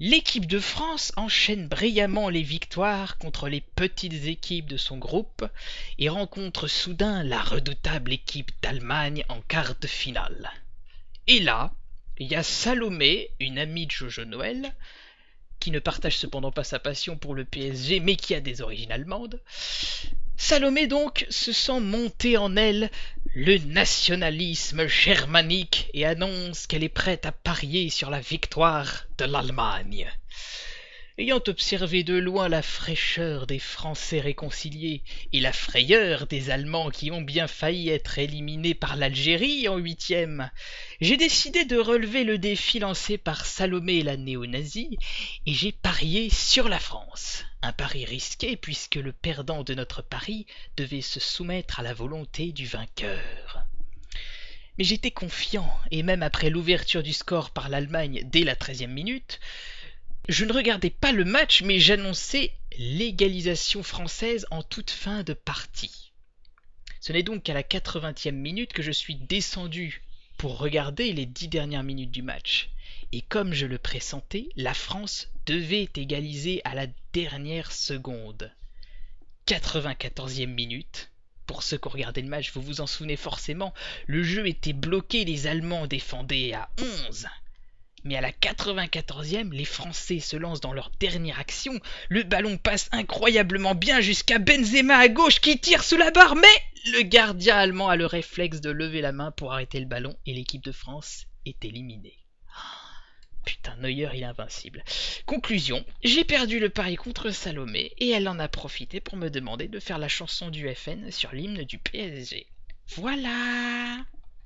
L'équipe de France enchaîne brillamment les victoires contre les petites équipes de son groupe et rencontre soudain la redoutable équipe d'Allemagne en quart de finale. Et là, il y a Salomé, une amie de Jojo Noël, qui ne partage cependant pas sa passion pour le PSG mais qui a des origines allemandes. Salomé donc se sent monter en elle le nationalisme germanique et annonce qu'elle est prête à parier sur la victoire de l'Allemagne. Ayant observé de loin la fraîcheur des Français réconciliés et la frayeur des Allemands qui ont bien failli être éliminés par l'Algérie en huitième, j'ai décidé de relever le défi lancé par Salomé la néo-nazie et j'ai parié sur la France. Un pari risqué puisque le perdant de notre pari devait se soumettre à la volonté du vainqueur. Mais j'étais confiant et même après l'ouverture du score par l'Allemagne dès la 13e minute, je ne regardais pas le match, mais j'annonçais l'égalisation française en toute fin de partie. Ce n'est donc qu'à la 80e minute que je suis descendu pour regarder les 10 dernières minutes du match. Et comme je le pressentais, la France devait égaliser à la dernière seconde. 94e minute. Pour ceux qui ont regardé le match, vous vous en souvenez forcément, le jeu était bloqué, les Allemands défendaient à 11. Mais à la 94e, les Français se lancent dans leur dernière action. Le ballon passe incroyablement bien jusqu'à Benzema à gauche qui tire sous la barre. Mais le gardien allemand a le réflexe de lever la main pour arrêter le ballon et l'équipe de France est éliminée. Putain, Neuer, il est invincible. Conclusion, j'ai perdu le pari contre Salomé et elle en a profité pour me demander de faire la chanson du FN sur l'hymne du PSG. Voilà!